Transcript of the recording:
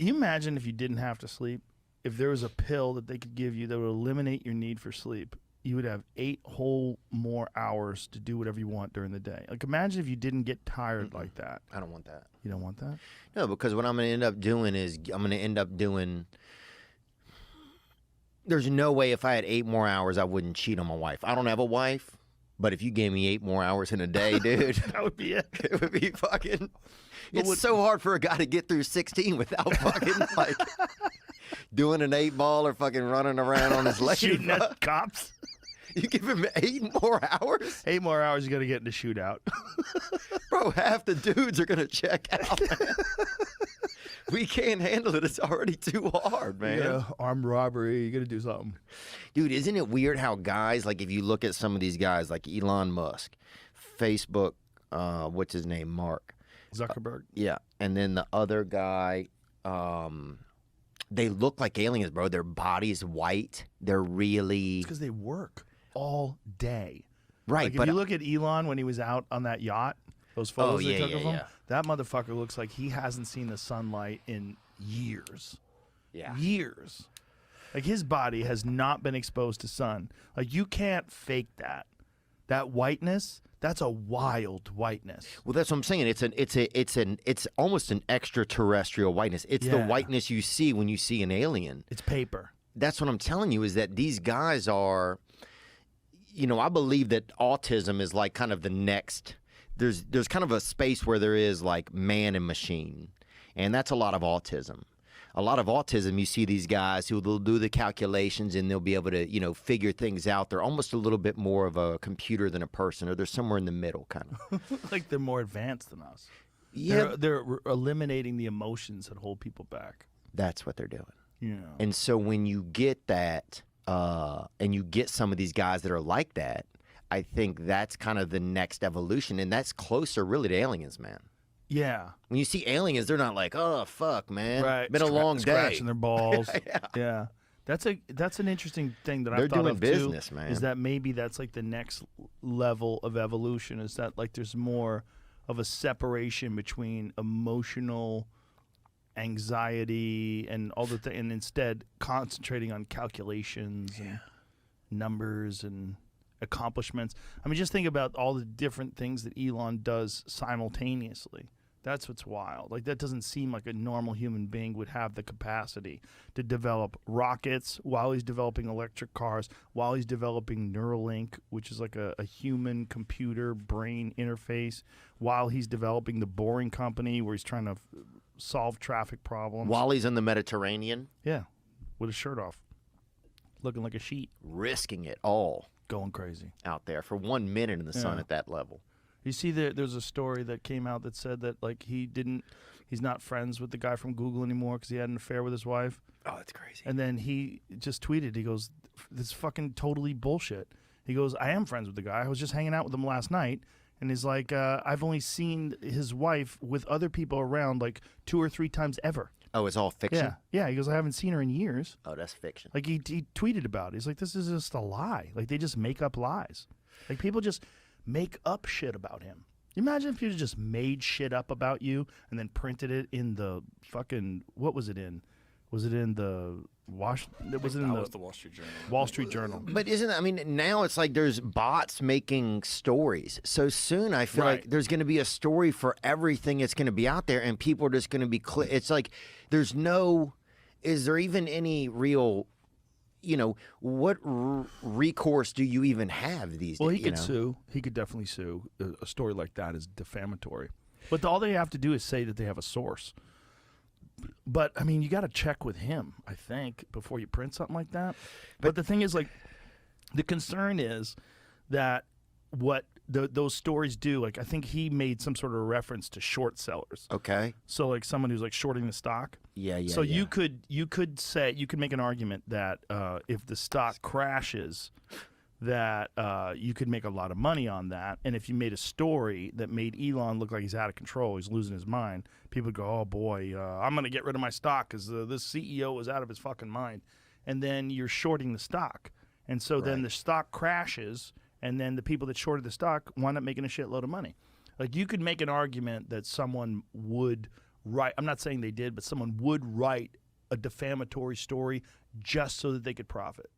you imagine if you didn't have to sleep? If there was a pill that they could give you that would eliminate your need for sleep, you would have 8 whole more hours to do whatever you want during the day. Like, imagine if you didn't get tired like that. I don't want that. You don't want that? No, because what I'm going to end up doing is I'm going to end up doing. There's no way if I had 8 more hours I wouldn't cheat on my wife. I don't have a wife, but if you gave me 8 more hours in a day, dude, That would be it. it would be fucking. It's so hard for a guy to get through 16 without fucking like doing an 8 ball or fucking running around on his lady. Shooting at cops. You give him 8 more hours? 8 more hours, you got to get in the shootout. Bro, half the dudes are going to check out, man. We can't handle it. It's already too hard, man. Yeah, armed robbery. You got to do something. Dude, isn't it weird how guys, like if you look at some of these guys, like Elon Musk, Facebook, what's his name, Mark? Zuckerberg. Yeah, and then the other guy, they look like aliens, bro. Their body's white. They're really... It's because they work all day. Right, like, if but you look at Elon when he was out on that yacht, those photos they took of him, yeah. that motherfucker looks like he hasn't seen the sunlight in years. Yeah. Years. Like, his body has not been exposed to sun. Like, you can't fake that. That whiteness, that's a wild whiteness. Well, that's what I'm saying. It's almost an extraterrestrial whiteness. It's the whiteness you see when you see an alien. It's paper. That's what I'm telling you, is that these guys are, you know, I believe that autism is like kind of the next, there's kind of a space where there is like man and machine. And that's a lot of autism. A lot of autism, you see these guys who will do the calculations and they'll be able to, you know, figure things out. They're almost a little bit more of a computer than a person, or they're somewhere in the middle, kind of. Like, they're more advanced than us. Yeah. They're eliminating the emotions that hold people back. That's what they're doing. Yeah. And so when you get that, and you get some of these guys that are like that, I think that's kind of the next evolution, and that's closer really to aliens, man. Yeah. When you see aliens, they're not like, oh, fuck, man. Right. Been a long day. Scratching their balls. Yeah. Yeah. That's an interesting thing that They're I've thought doing of business, too, man. is that maybe that's like the next level of evolution, is that like there's more of a separation between emotional anxiety and all the things, and instead concentrating on calculations and numbers and accomplishments. I mean, just think about all the different things that Elon does simultaneously. That's what's wild. Like, that doesn't seem like a normal human being would have the capacity to develop rockets while he's developing electric cars, while he's developing Neuralink, which is like a human computer brain interface, while he's developing the Boring Company, where he's trying to solve traffic problems. While he's in the Mediterranean. Yeah, with his shirt off, looking like a sheet. Risking it all. Going crazy. Out there for 1 minute in the sun at that level. You see, there's a story that came out that said that like he's not friends with the guy from Google anymore because he had an affair with his wife. Oh, that's crazy. And then he just tweeted, he goes, "This is fucking totally bullshit." He goes, "I am friends with the guy. I was just hanging out with him last night." And he's like, "I've only seen his wife with other people around like 2 or 3 times ever." Oh, it's all fiction? Yeah. He goes, "I haven't seen her in years." Oh, that's fiction. Like, he tweeted about it. He's like, "This is just a lie." Like, they just make up lies. Like, people just make up shit about him. Imagine if you just made shit up about you and then printed it in the fucking, what was it in? Was it in the was the Wall Street Journal. Wall Street Journal. But isn't, I mean, now it's like there's bots making stories. So soon I feel like there's going to be a story for everything that's going to be out there, and people are just going to be, it's like there's no, is there even any real, you know, what recourse do you even have these days? Well, he could sue. He could definitely sue. A story like that is defamatory. But all they have to do is say that they have a source. But, I mean, you got to check with him, I think, before you print something like that. But the thing is, like, the concern is that what those stories do, like, I think he made some sort of reference to short sellers. Okay. So, like, someone who's, like, shorting the stock. Yeah. So you could make an argument that if the stock crashes, that you could make a lot of money on that. And if you made a story that made Elon look like he's out of control, he's losing his mind, people would go, "Oh boy, I'm going to get rid of my stock because this CEO is out of his fucking mind." And then you're shorting the stock. And so then the stock crashes, and then the people that shorted the stock wind up making a shitload of money. Like, you could make an argument that someone would write. I'm not saying they did, but someone would write a defamatory story just so that they could profit.